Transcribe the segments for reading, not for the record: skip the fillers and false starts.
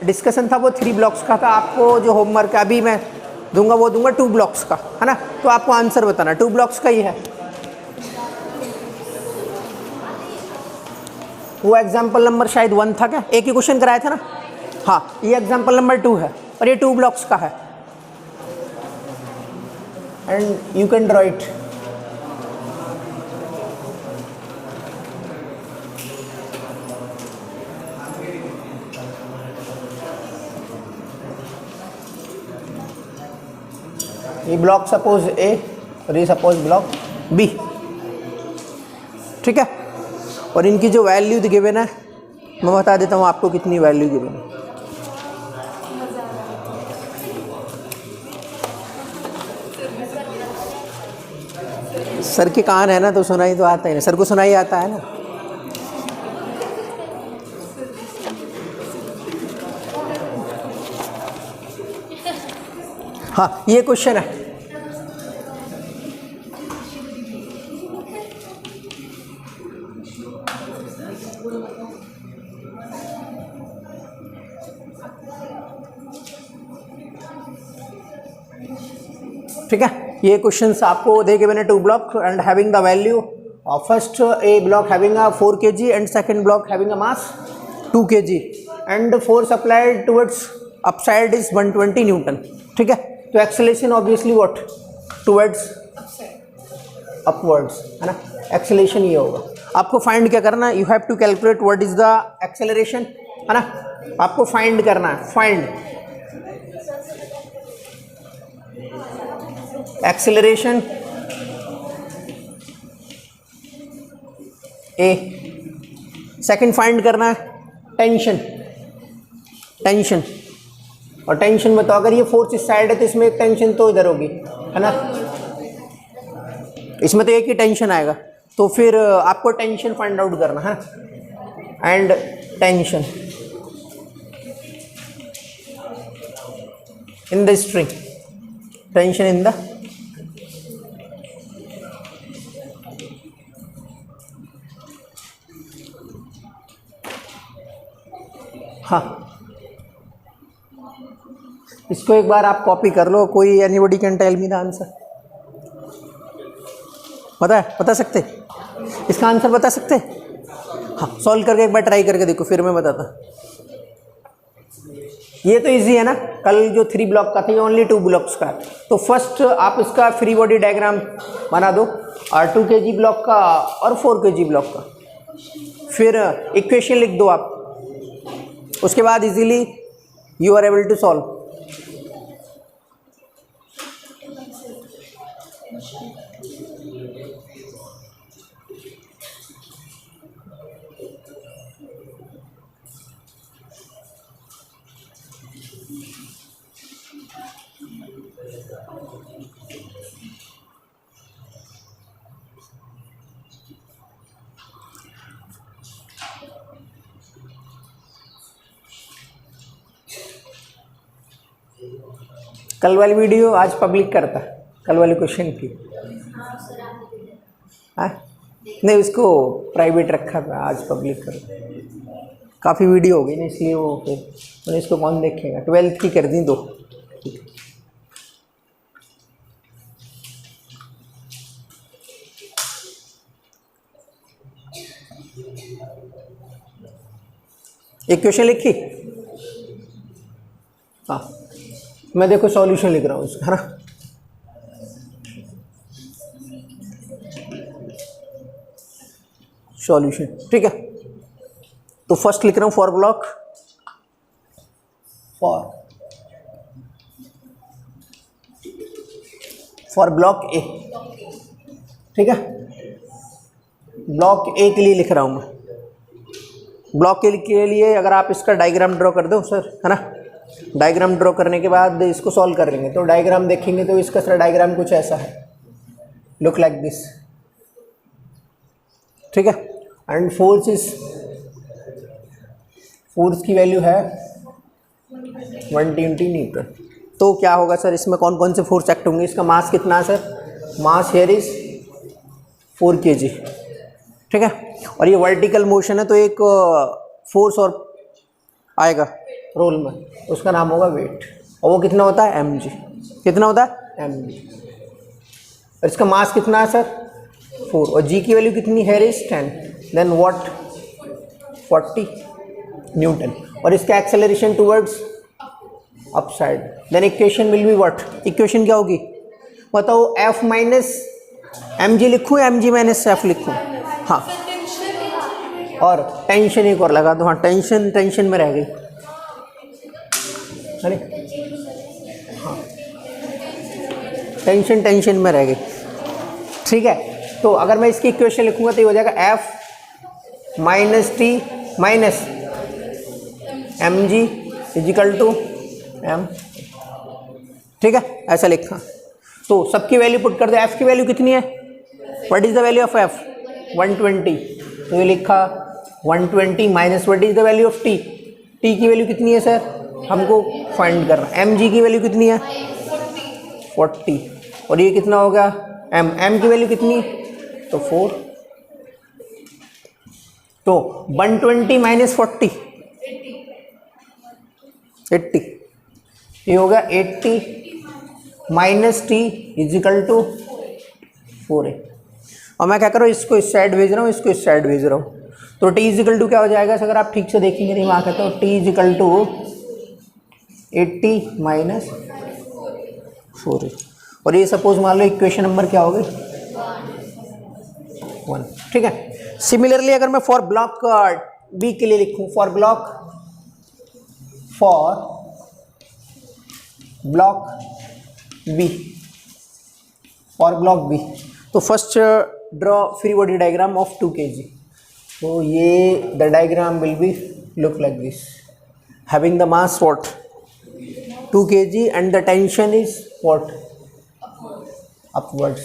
Discussion था वो 3 blocks का था। आपको जो होमवर्क अभी मैं दूंगा वो दूंगा 2 ब्लॉक्स का, है ना। तो आपको आंसर बताना 2 ब्लॉक्स का ही है। वो एग्जाम्पल नंबर शायद 1 था क्या, एक ही क्वेश्चन कराया था ना। हाँ, ये एग्जाम्पल नंबर 2 है और ये 2 ब्लॉक्स का है। And you can draw it. ये ब्लॉक सपोज ए और ये सपोज ब्लॉक बी, ठीक है। और इनकी जो वैल्यू गिवन है मैं बता देता हूँ आपको कितनी वैल्यू गिवन है। सर के कान है ना तो सुनाई तो आता है ना, सर को सुनाई आता है ना। हाँ, ये क्वेश्चन है। ठीक है, ये क्वेश्चंस आपको दे गिवन है 2 block and having the value of first A block having a 4 kg and second block having a mass 2 kg and force applied towards upside is 120 Newton. ठीक है, तो acceleration obviously what towards upwards, है ना। Acceleration ये होगा। आपको find क्या करना है, you have to calculate what is the acceleration, है ना। आपको फाइंड करना है, find acceleration a. Second find करना है टेंशन, टेंशन। और टेंशन बताओ, अगर ये फोर्स इस साइड है तो इसमें एक टेंशन तो इधर होगी, है ना। इसमें तो एक ही टेंशन आएगा, तो फिर आपको टेंशन फाइंड आउट करना है। And tension in the string, tension in the हाँ, इसको एक बार आप कॉपी कर लो। कोई anybody can tell me the answer. पता है, बता सकते इसका आंसर बता सकते? हाँ, सॉल्व करके एक बार ट्राई करके देखो, फिर मैं बताता। ये तो इजी है ना, कल जो 3 ब्लॉक का था ये ओनली 2 ब्लॉक्स का है। तो फर्स्ट आप इसका फ्री बॉडी डायग्राम बना दो, और 2 kg ब्लॉक का और 4 kg ब्लॉक का। फिर इक्वेशन लिख दो आप, उसके बाद easily you are able to solve. कल वाली वीडियो आज पब्लिक करता, कल वाले क्वेश्चन की। हाँ, नहीं, उसको प्राइवेट रखा था, आज पब्लिक कर। काफ़ी वीडियो हो गई ना, इसलिए वो फिर इसको कौन देखेगा। 12th की कर दी 2। एक क्वेश्चन लिखी। हाँ, मैं देखो सॉल्यूशन लिख रहा हूँ इसका, है ना। सॉल्यूशन, ठीक है। तो फर्स्ट लिख रहा हूँ फॉर ब्लॉक, फॉर ब्लॉक ए, ठीक है। ब्लॉक ए के लिए लिख रहा हूँ मैं। ब्लॉक के लिए अगर आप इसका डायग्राम ड्रॉ कर दो सर, है ना। डायग्राम ड्रॉ करने के बाद इसको सॉल्व कर लेंगे। तो डायग्राम देखेंगे तो इसका सर डायग्राम कुछ ऐसा है, लुक लाइक दिस, ठीक है। एंड फोर्स की वैल्यू है 120 न्यूटन। तो क्या होगा सर, इसमें कौन कौन से फोर्स एक्ट होंगे? इसका मास कितना है sir? Mass here is 4 kg, ठीक है। और ये वर्टिकल मोशन है तो एक फोर्स और आएगा, रोल में, उसका नाम होगा वेट, और वो कितना होता है mg, कितना होता है mg। और इसका मास कितना है सर 4, और g की वैल्यू कितनी है इज 10, देन व्हाट 40 न्यूटन। और इसका acceleration towards upside, then equation will be what, equation क्या होगी बताओ, f माइनस एम जी लिखूँ या एम जी माइनस एफ लिखूँ, हाँ, और टेंशन एक और लगा दो, हाँ टेंशन टेंशन में रह गई, अरे हाँ टेंशन टेंशन में रह गई, ठीक है। तो अगर मैं इसकी इक्वेशन लिखूंगा तो ये हो जाएगा F minus T minus m g equal to m, ठीक है, ऐसा लिखा। तो सबकी वैल्यू पुट कर दो, एफ की वैल्यू कितनी है, what is the value of F 120, तो ये लिखा 120 minus what is the value of T, T की वैल्यू कितनी है सर हमको फाइंड करना, एम जी की वैल्यू कितनी है 40, और ये कितना होगा एम की वैल्यू कितनी तो 4, तो 120 माइनस 40 80, ये होगा 80 minus T is equal to 4a। और मैं क्या कर रहा हूँ, इसको इस साइड भेज रहा हूँ, इसको इस साइड भेज रहा हूँ, तो टी इजिकल टू क्या हो जाएगा अगर आप ठीक से देखेंगे नहीं, वहाँ कहते हो T is equal to 80 minus 4a, और ये सपोज मान लो इक्वेशन नंबर क्या हो गई 1, ठीक है। सिमिलरली अगर मैं फॉर ब्लॉक बी के लिए लिखूँ, for block B, for block B, तो first draw free body diagram of 2 kg, तो ये the diagram will be look like this, having the mass what 2 kg and the tension is what upwards,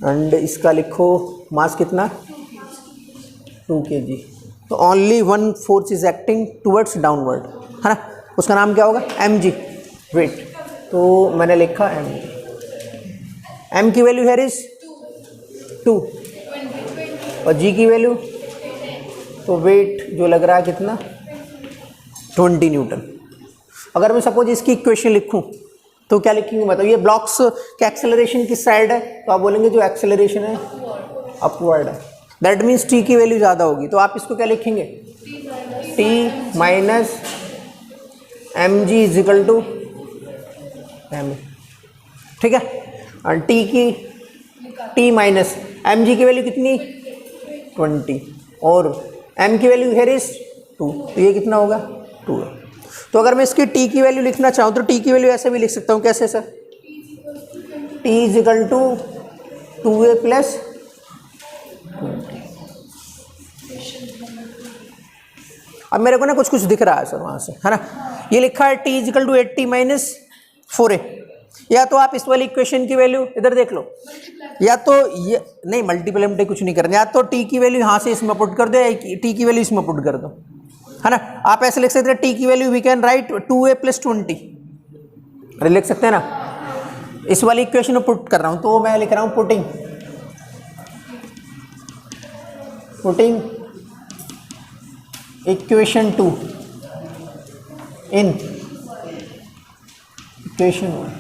एंड इसका लिखो mass कितना 2 kg, तो only one force is acting towards downward, है ना, उसका नाम क्या होगा mg वेट, तो मैंने लिखा mg, m की वैल्यू है इज 2 और g की वैल्यू, तो वेट जो लग रहा है कितना 20 न्यूटन। अगर मैं सपोज इसकी इक्वेशन लिखूं तो क्या लिखेंगे बताओ, ये ब्लॉक्स का एक्सेलरेशन किस साइड है, तो आप बोलेंगे जो एक्सेलरेशन है अपवर्ड है, दैट मीन्स टी की वैल्यू ज़्यादा होगी, तो आप इसको क्या लिखेंगे T minus m g equal to m, ठीक है, और टी माइनस एम जी की वैल्यू कितनी 20 और एम की वैल्यू हेयर इज 2, तो ये कितना होगा 2 है। तो अगर मैं इसकी टी की वैल्यू लिखना चाहूँ तो टी की वैल्यू ऐसे भी लिख सकता हूँ, कैसे sir, T is equal to 2a plus 20। अब मेरे को ना कुछ कुछ दिख रहा है सर वहाँ से, है ना, ये लिखा है T is equal to 80 minus 4a, या तो आप इस वाली इक्वेशन की वैल्यू इधर देख लो, या तो ये नहीं मल्टीप्लाई कुछ नहीं करना, या तो टी की वैल्यू यहाँ से इसमें पुट कर दो, या टी की वैल्यू इसमें पुट कर दो, है ना। आप ऐसे लिख सकते हैं टी की value we can write 2a plus 20, अरे लिख सकते हैं ना, इस वाली इक्वेशन में पुट कर रहा हूँ, तो मैं लिख रहा हूँ पुटिंग इक्वेशन 2 इन इक्वेशन 1।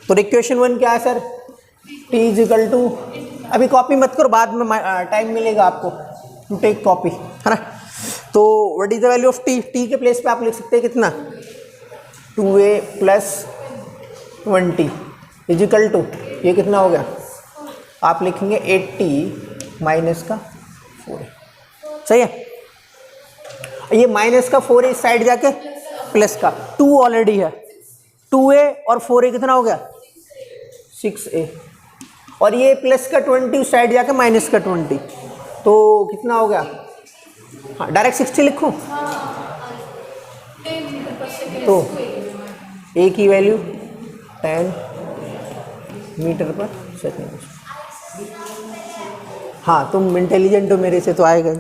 तो इक्वेशन 1 क्या है सर, टी इजिकल टू, अभी कॉपी मत करो, बाद में टाइम मिलेगा आपको टू टेक कॉपी, है ना। तो what is the value of T, T के प्लेस पे आप लिख सकते हैं कितना 2a प्लस 20 इजिकल टू, ये कितना हो गया, आप लिखेंगे 80 माइनस का 4, सही है। ये माइनस का 4 इस साइड जाके प्लस का 2 ऑलरेडी है, 2a और 4a कितना हो गया 6a, और ये प्लस का 20 उस साइड जाके माइनस का 20, तो कितना हो गया, हाँ डायरेक्ट 60 लिखूं, तो a की वैल्यू 10 मीटर पर सेकेंड। हाँ तुम इंटेलिजेंट हो, मेरे से तो आएगा,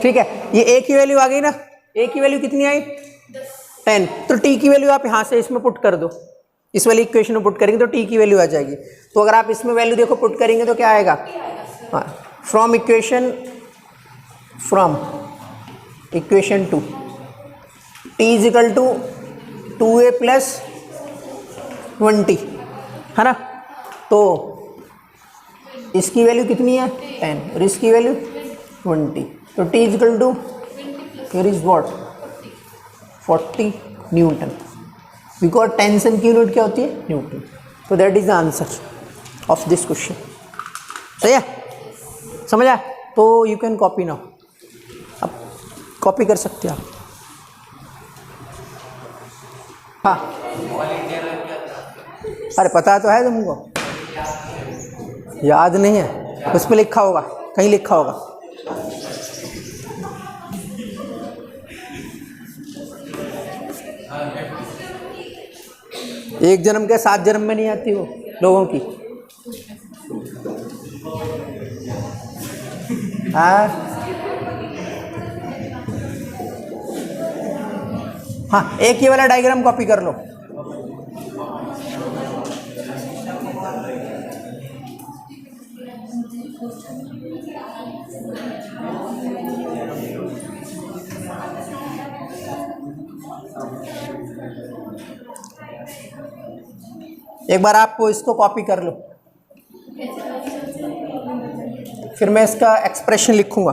ठीक है। ये a की वैल्यू आ गई ना, a की वैल्यू कितनी आई 10, तो t की वैल्यू आप यहाँ से इसमें पुट कर दो, इस वाली इक्वेशन में पुट करेंगे तो t की वैल्यू आ जाएगी। तो अगर आप इसमें वैल्यू देखो पुट करेंगे तो क्या आएगा, हाँ from equation 2, t is equal to 2a plus 20 है ना। तो इसकी वैल्यू कितनी है 10 और इसकी वैल्यू 20, तो t is equal to here is what 40 newton, because tension की यूनिट क्या होती है न्यूटन। तो that is the answer of this question. सही है, समझ आया? तो यू कैन कॉपी नाउ, अब कॉपी कर सकते हो आप। हाँ अरे पता तो है तुमको, याद नहीं है, उस पर लिखा होगा, कहीं लिखा होगा। एक जन्म के 7 जन्म में नहीं आती वो लोगों की। हाँ एक ये वाला डायग्राम कॉपी कर लो। एक बार आप इसको कॉपी कर लो, फिर मैं इसका एक्सप्रेशन लिखूंगा।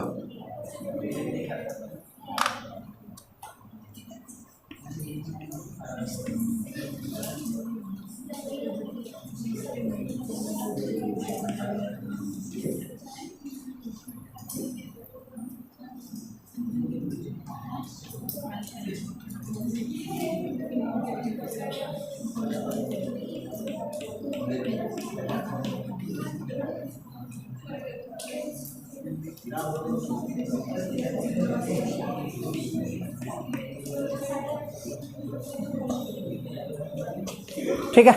ठीक है,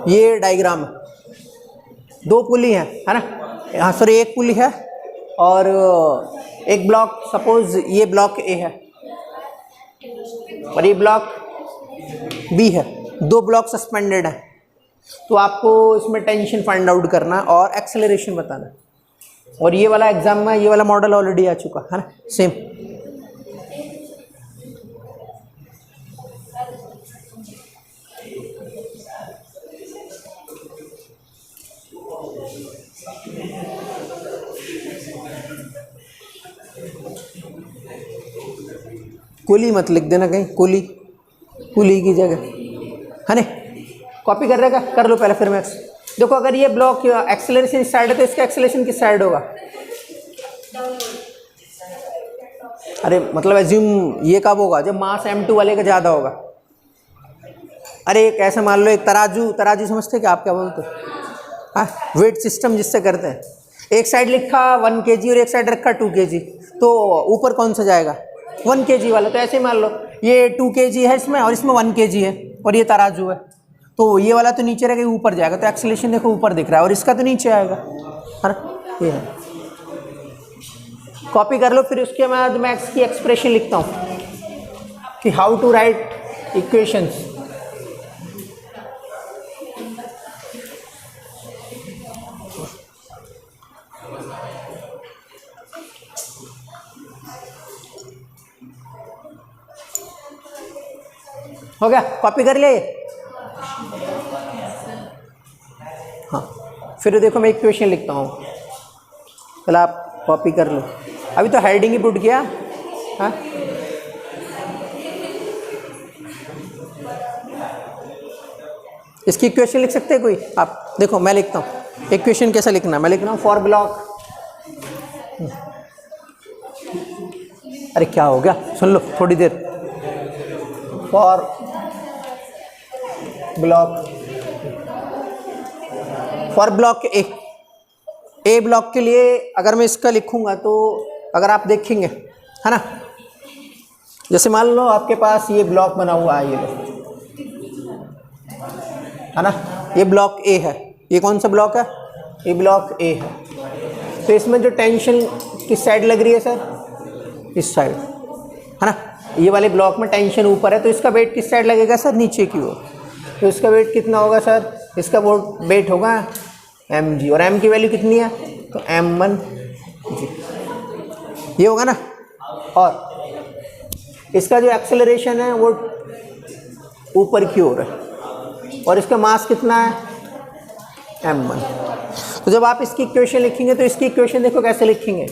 ये डायग्राम है, 2 पुली है ना। हाँ सॉरी, एक पुली है और एक ब्लॉक, सपोज ये ब्लॉक ए है और ये ब्लॉक बी है, 2 ब्लॉक सस्पेंडेड है। तो आपको इसमें टेंशन फाइंड आउट करना और एक्सेलरेशन बताना। और ये वाला एग्जाम में ये वाला मॉडल ऑलरेडी आ चुका है ना, सेम। कुली मत लिख देना कहीं, कुली कुली की जगह है ना। कॉपी कर रहेगा, कर लो पहले फिर मैक्स। देखो अगर ये ब्लॉक एक्सेलरेशन इस साइड है तो इसका एक्सेलरेशन किस साइड होगा? अरे मतलब एज्यूम ये कब होगा? जब मास m2 वाले का ज़्यादा होगा। अरे एक ऐसा मान लो, एक तराजू समझते क्या आप, क्या बोलते हो? हाँ, वेट सिस्टम जिससे करते हैं। एक साइड लिखा 1 kg और एक साइड रखा 2 kg, तो ऊपर कौन सा जाएगा? 1 kg वाला। तो ऐसे मान लो ये 2 kg है इसमें और इसमें 1 kg है और ये तराजू है, तो ये वाला तो नीचे रहेगा, ऊपर जाएगा। तो एक्सेलरेशन देखो ऊपर दिख रहा है और इसका तो नीचे आएगा, है ना। ये है, कॉपी कर लो। फिर उसके बाद मैं इसकी एक्सप्रेशन लिखता हूँ कि हाउ टू राइट इक्वेशंस। हो गया, कॉपी कर लिया ये? हाँ, फिर देखो मैं इक्वेशन लिखता हूँ, पहले आप कॉपी कर लो। अभी तो हेडिंग ही पुट किया। हाँ इसकी इक्वेशन लिख सकते हैं कोई? आप देखो मैं लिखता हूँ इक्वेशन कैसा लिखना। मैं लिख रहा हूँ फॉर ब्लॉक, अरे क्या हो गया, सुन लो थोड़ी देर। फॉर ब्लॉक ए ब्लॉक के लिए अगर मैं इसका लिखूंगा तो अगर आप देखेंगे, है ना, जैसे मान लो आपके पास ये ब्लॉक बना हुआ है, ये है ना, ये ब्लॉक ए है। ये कौन सा ब्लॉक है? ये ब्लॉक ए है। तो इसमें जो टेंशन किस साइड लग रही है सर? इस साइड, है ना। ये वाले ब्लॉक में टेंशन ऊपर है, तो इसका वेट किस साइड लगेगा सर? नीचे की ओर। तो इसका वेट कितना होगा सर? इसका वेट होगा mg, और m की वैल्यू कितनी है? तो m1 g। ये होगा ना, और इसका जो एक्सेलरेशन है वो ऊपर की ओर है और इसका मास कितना है m1। तो जब आप इसकी इक्वेशन लिखेंगे तो इसकी इक्वेशन देखो कैसे लिखेंगे,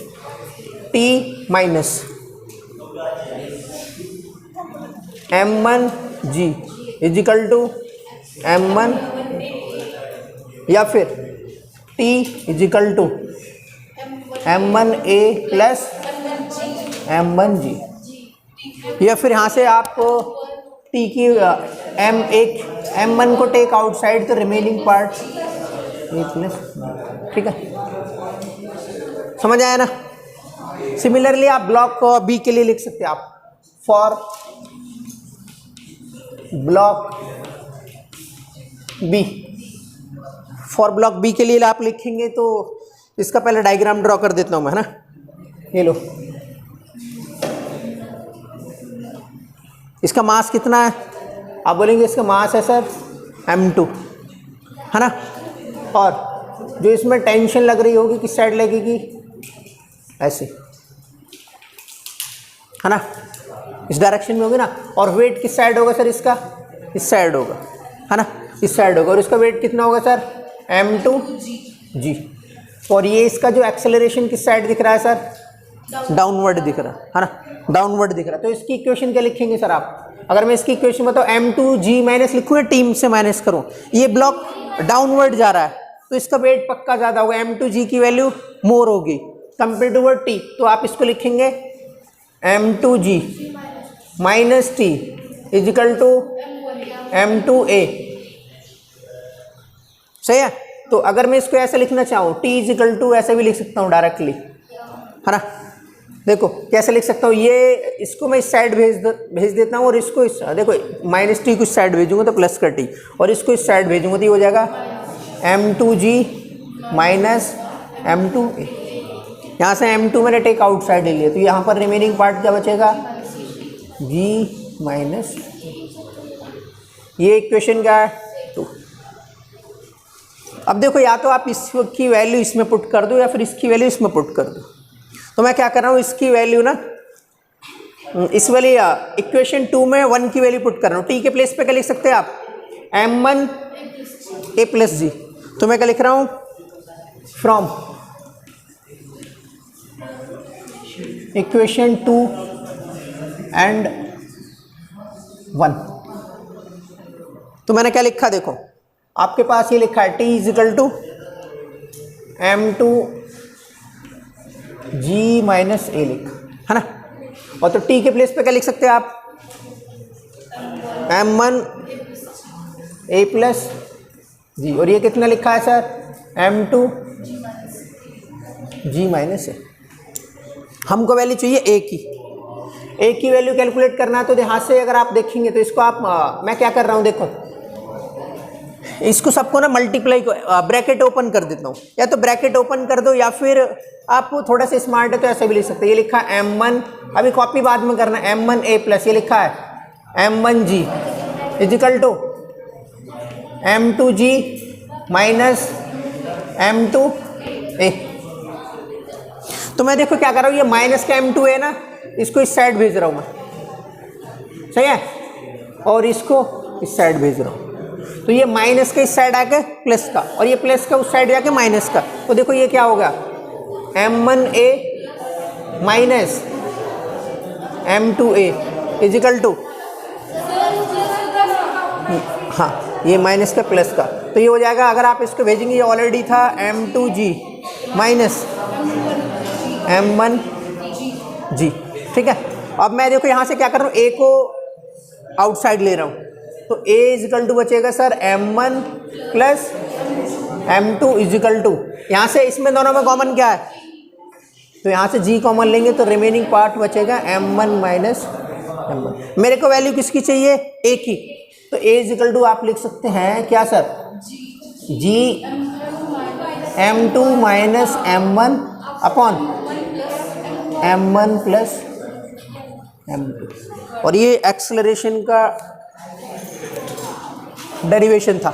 t minus m1g is equal to m1, या फिर t is equal to m1a plus m1g, या फिर यहाँ से आप t की m1 को टेक आउटसाइड तो रिमेनिंग पार्ट प्लस, ठीक है, समझ आया ना। सिमिलरली आप ब्लॉक बी के लिए लिख सकते हैं, आप for block B, for block B के लिए आप लिखेंगे तो इसका पहले डायग्राम ड्रॉ कर देता हूं मैं, है ना। ये लो, इसका मास कितना है, आप बोलेंगे इसका मास है सर m2, है ना। और जो इसमें टेंशन लग रही होगी किस साइड लगेगी, ऐसे, है ना, इस डायरेक्शन में होगी ना। और वेट किस साइड होगा सर, इसका इस साइड होगा, है ना, इस साइड होगा। और इसका वेट कितना होगा सर m2g। और ये इसका जो एक्सेलरेशन किस साइड दिख रहा है सर, डाउनवर्ड दिख रहा है ना, डाउनवर्ड दिख रहा है। तो इसकी इक्वेशन क्या लिखेंगे सर आप, अगर मैं इसकी इक्वेशन बताऊँ m2g माइनस लिखूँ या टीम से माइनस करूँ, ये ब्लॉक डाउनवर्ड जा रहा है तो इसका वेट पक्का ज़्यादा होगा, m2g की वैल्यू मोर होगी कंपेयर टू वर्ड t। तो आप इसको लिखेंगे m2g minus T is equal to m2a, सही है। तो अगर मैं इसको ऐसे लिखना चाहूँ t इजिकल टू, ऐसे भी लिख सकता हूँ डायरेक्टली, है ना। देखो कैसे लिख सकता हूँ, ये इसको मैं इस साइड भेज देता हूँ और इसको इस, देखो माइनस टी को इस साइड भेजूंगा तो प्लस का टी, और इसको इस साइड भेजूंगा तो ये हो जाएगा m2g माइनस m2a। यहाँ से m2 मैंने टेक आउट साइड ले लिया तो यहाँ पर रिमेनिंग पार्ट क्या बचेगा, g माइनस, ये इक्वेशन क्या है 2। अब देखो या तो आप इसकी वैल्यू इसमें पुट कर दो या फिर इसकी वैल्यू इसमें पुट कर दो। तो मैं क्या कर रहा हूँ, इसकी वैल्यू ना इस वाली इक्वेशन 2 में 1 की वैल्यू पुट कर रहा हूँ। टी के प्लेस पे क्या लिख सकते हैं आप, m1 a प्लस जी। तो मैं क्या लिख रहा हूँ, फ्रॉम इक्वेशन 2 एंड 1। तो मैंने क्या लिखा, देखो आपके पास ये लिखा है t is equal to m2g minus a लिख, है ना। और तो t के प्लेस पे क्या लिख सकते हैं आप, m1 a प्लस जी। और ये कितना लिखा है sir, m2 g minus a। हमको वैल्यू चाहिए a की वैल्यू कैलकुलेट करना है। तो यहाँ से अगर आप देखेंगे तो इसको आप मैं क्या कर रहा हूँ, देखो इसको सबको ना मल्टीप्लाई ब्रैकेट ओपन कर देता हूँ, या तो ब्रैकेट ओपन कर दो या फिर आप थोड़ा सा स्मार्ट है तो ऐसे भी लिख सकते हैं। ये लिखा है m1, अभी कॉपी बाद में करना है, m1a प्लस, ये लिखा है m1g is equal to m2g minus m2a। तो मैं देखो क्या कर रहा हूँ, ये माइनस का m2a ना, इसको इस साइड भेज रहा हूँ मैं, सही है, और इसको इस साइड भेज रहा हूँ। तो ये माइनस का इस साइड आके प्लस का, और ये प्लस का उस साइड जाके माइनस का। तो देखो ये क्या होगा, m1a minus m2a is equal to, हाँ ये माइनस का प्लस का। तो ये हो जाएगा, अगर आप इसको भेजेंगे, ये ऑलरेडी था m2g माइनस m1g, ठीक है। अब मैं देखो यहाँ से क्या कर रहा हूँ, a को आउटसाइड ले रहा हूँ, तो a इजिकल टू बचेगा sir m1 plus m2 is equal to, यहाँ से इसमें दोनों में कॉमन क्या है, तो यहाँ से g कॉमन लेंगे तो रिमेनिंग पार्ट बचेगा m1 माइनस m1। मेरे को वैल्यू किसकी चाहिए, a की, तो a इजिकल टू आप लिख सकते हैं क्या sir, g m2 minus m1 upon m1 plus m2। और ये एक्सेलरेशन का डेरिवेशन था।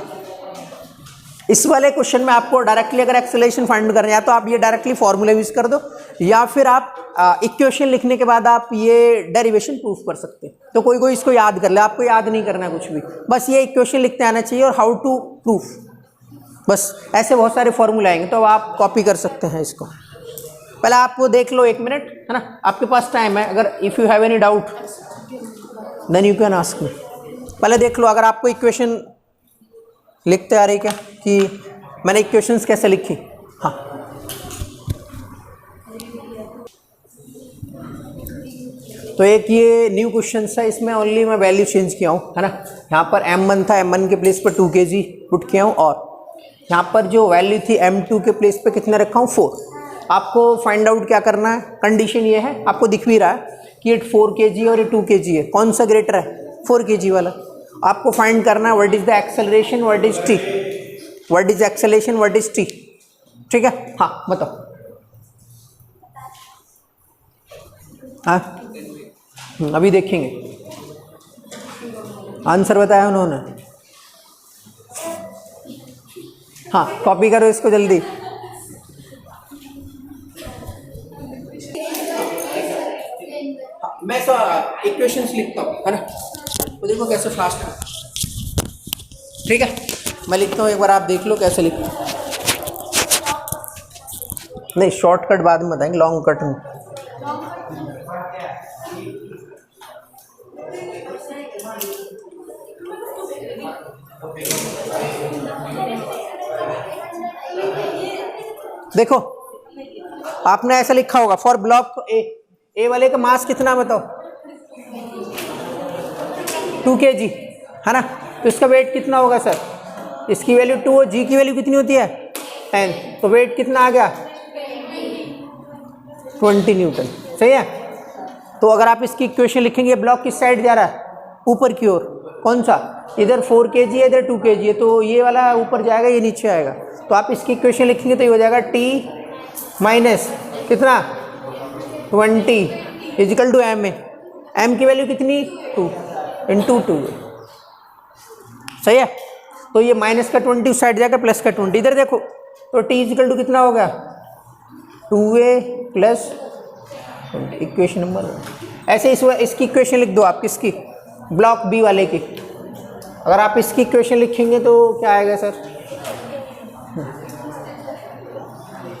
इस वाले क्वेश्चन में आपको डायरेक्टली अगर एक्सेलरेशन फाइंड करना है तो आप ये डायरेक्टली फॉर्मूला यूज कर दो, या फिर आप इक्वेशन लिखने के बाद आप ये डेरिवेशन प्रूफ कर सकते हैं। तो कोई कोई इसको याद कर ले, आपको याद नहीं करना है कुछ भी, बस ये इक्वेशन लिखते आना चाहिए और हाउ टू प्रूफ, बस ऐसे बहुत सारे फॉर्मूला आएंगे तो आप कॉपी कर सकते हैं इसको। पहले आप वो देख लो 1 मिनट, है ना, आपके पास टाइम है। अगर if you have any doubt then you can ask me. पहले देख लो अगर आपको इक्वेशन लिखते आ रही क्या कि मैंने इक्वेशंस कैसे लिखी। हाँ, तो एक ये न्यू क्वेश्चन है, इसमें ओनली मैं वैल्यू चेंज किया हूँ, है ना। यहाँ पर M1 था, M1 के प्लेस पर 2 kg पुट किया हूँ, और यहाँ पर जो वैल्यू थी M2 के प्लेस पे कितना रखा हूँ 4। आपको फाइंड आउट क्या करना है, कंडीशन ये है, आपको दिख भी रहा है कि ये 4 kg और ये 2 kg है, कौन सा ग्रेटर है, 4 kg वाला। आपको फाइंड करना है what is the acceleration, what is T, what is acceleration, what is T, ठीक है। हाँ बताओ। हाँ अभी देखेंगे, आंसर बताया उन्होंने। हाँ कॉपी करो इसको जल्दी। मैं इक्वेशंस लिखता हूँ, है ना, तो देखो कैसे फास्ट है, ठीक है। मैं लिखता हूँ, एक बार आप देख लो कैसे लिखता हूँ। नहीं शॉर्टकट बाद में बताएंगे, लॉन्ग कट में। देखो आपने ऐसा लिखा होगा फॉर ब्लॉक ए वाले का मास कितना बताओ, 2 kg, है ना। तो इसका वेट कितना होगा सर, इसकी वैल्यू 2 और जी की वैल्यू कितनी होती है 10, तो वेट कितना आ गया 20 न्यूटन, सही है। तो अगर आप इसकी इक्वेशन लिखेंगे, ब्लॉक किस साइड जा रहा है, ऊपर की ओर, कौन सा, इधर 4 kg है इधर 2 kg है, तो ये वाला ऊपर जाएगा ये नीचे आएगा। तो आप इसकी इक्वेशन लिखेंगे तो ये हो जाएगा T माइनस कितना 20 इजिकल टू M में, M की वैल्यू कितनी 2 इंटू 2, सही है। तो ये माइनस का 20 उस साइड जाएगा, प्लस का 20 इधर देखो, तो T इजिकल टू कितना हो गया 2a प्लस 20, इक्वेशन नंबर 1। ऐसे इसकी इक्वेशन लिख दो आप, किसकी, ब्लॉक बी वाले की। अगर आप इसकी इक्वेशन लिखेंगे तो क्या आएगा सर,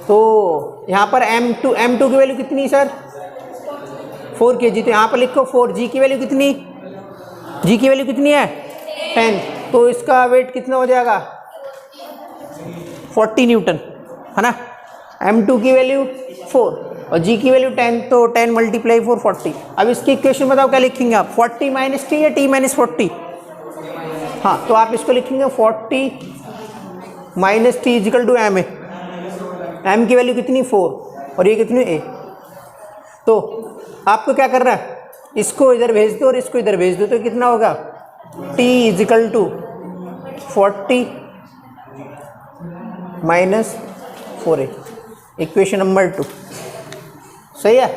तो यहाँ पर M2 की वैल्यू कितनी सर 4 kg, तो यहाँ पर लिखो 4, जी की वैल्यू कितनी, जी की वैल्यू कितनी है 10, तो इसका वेट कितना हो जाएगा 40 न्यूटन, है ना। M2 की वैल्यू 4 और जी की वैल्यू 10, तो 10 मल्टीप्लाई 4 40। अब इसकी इक्वेशन बताओ क्या लिखेंगे आप, 40 माइनस टी या T माइनस 40। हाँ तो आप इसको लिखेंगे 40 minus T is equal to M है, M की वैल्यू कितनी 4 और ये कितनी A। तो आपको क्या करना है, इसको इधर भेज दो और इसको इधर भेज दो, तो कितना होगा T is equal to 40 minus 4A, equation number 2, सही है।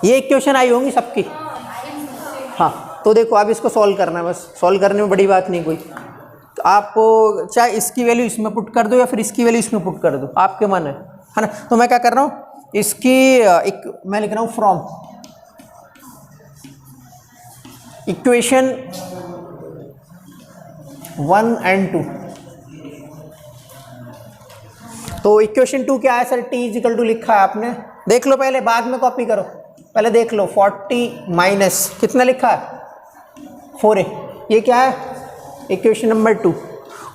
ये इक्वेशन आई होंगी सबकी। हाँ तो देखो अब इसको सॉल्व करना है, बस सॉल्व करने में बड़ी बात नहीं कोई। तो आपको चाहे इसकी वैल्यू इसमें पुट कर दो या फिर इसकी वैल्यू इसमें पुट कर दो, आपके मन है ना। तो मैं क्या कर रहा हूँ, इसकी मैं लिख रहा हूँ फ्रॉम इक्वेशन 1 एंड 2। तो इक्वेशन 2 क्या है सर, T इजिकल टू लिखा है आपने, देख लो पहले, बाद में कॉपी करो, पहले देख लो 40 माइनस कितना लिखा है 4A, ये क्या है इक्वेशन नंबर 2।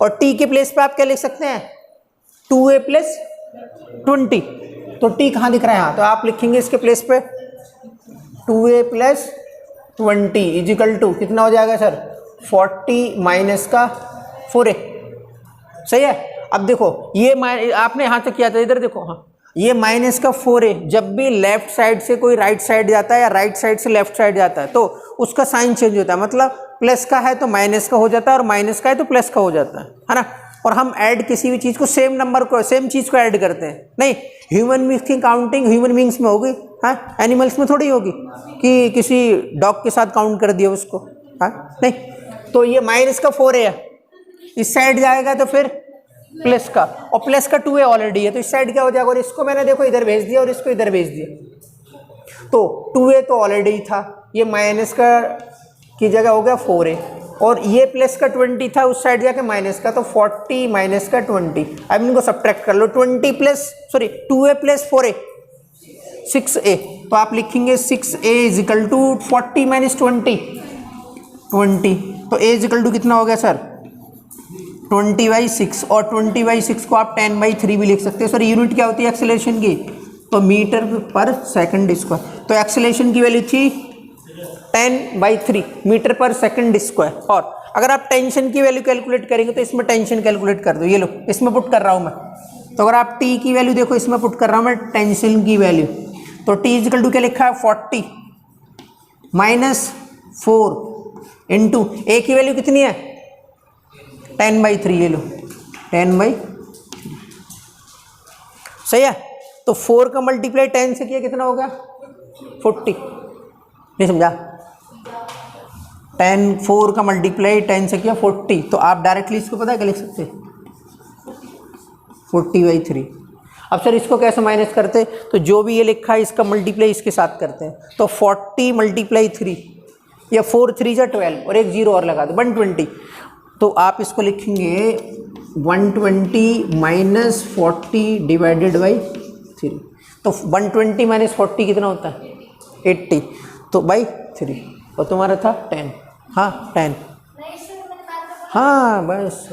और T के प्लेस पे आप क्या लिख सकते हैं 2A प्लस 20, तो T कहाँ दिख रहा है यहाँ, तो आप लिखेंगे इसके प्लेस पे 2A प्लस 20 इजिकल टू कितना हो जाएगा सर 40 माइनस का 4A, सही है। अब देखो ये आपने यहाँ तक किया था, इधर देखो, हाँ ये माइनस का 4A, जब भी लेफ्ट साइड से कोई राइट साइड जाता है या राइट साइड से लेफ्ट साइड जाता है तो उसका साइन चेंज होता है, मतलब प्लस का है तो माइनस का हो जाता है और माइनस का है तो प्लस का हो जाता है ना। और हम ऐड किसी भी चीज़ को सेम नंबर को सेम चीज़ को ऐड करते हैं, नहीं ह्यूमन बींग्स की काउंटिंग ह्यूमन बींग्स में होगी, हाँ एनिमल्स में थोड़ी होगी कि किसी डॉग के साथ काउंट कर दिया उसको, हाँ नहीं। तो ये माइनस का 4A है, इस साइड जाएगा तो फिर प्लस का, और प्लस का 2a ऑलरेडी है तो इस साइड क्या हो जाएगा, और इसको मैंने देखो इधर भेज दिया और इसको इधर भेज दिया, तो 2a तो ऑलरेडी था, ये माइनस का की जगह हो गया 4a, और ये प्लस का 20 था उस साइड जाके माइनस का, तो 40 माइनस का 20। अब इनको सब्ट्रैक्ट कर लो, 20 plus 2a plus 4a 6a, तो आप लिखेंगे 6a is equal to 40 minus 20, तो a इज इक्वल टू कितना हो गया सर 20/6, और 20/6 को आप 10/3 भी लिख सकते हैं। सर यूनिट क्या होती है एक्सेलरेशन की, तो मीटर पर सेकंड स्क्वायर, तो एक्सेलरेशन की वैल्यू थी 10/3 मीटर पर सेकंड स्क्वायर। और अगर आप टेंशन की वैल्यू कैलकुलेट करेंगे तो इसमें टेंशन कैलकुलेट कर दो, ये लो इसमें पुट कर रहा हूँ मैं, तो अगर आप टी की वैल्यू देखो इसमें पुट कर रहा हूँ मैं टेंशन की वैल्यू, तो टी इजिकल टू क्या लिखा है 40 माइनस 4 इंटू ए की वैल्यू कितनी है 10/3, ये लो 10/3 सही है। तो 4 का मल्टीप्लाई 10 से किया कितना हो गया 40, नहीं समझा, 4 का मल्टीप्लाई 10 से किया 40, तो आप डायरेक्टली इसको पता है क्या लिख सकते 40/3। अब सर इसको कैसे माइनस करते, तो जो भी ये लिखा है इसका मल्टीप्लाई इसके साथ करते हैं, तो 40 × 3 या 4 3 जा 12 और एक जीरो और लगा दो 120, तो आप इसको लिखेंगे 120 माइनस 40 डिवाइडेड बाई 3, तो 120 माइनस 40 कितना होता है 80, तो बाई 3, और तुम्हारा था 10, हाँ 10, हाँ बस,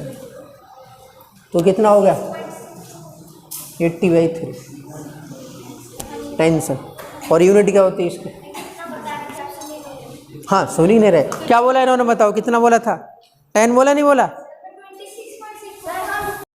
तो कितना हो गया 80/3 10 सर। और यूनिट क्या होती है इसकी, हाँ सुन ही नहीं रहे, क्या बोला इन्होंने बताओ, कितना बोला था 10 बोला नहीं बोला,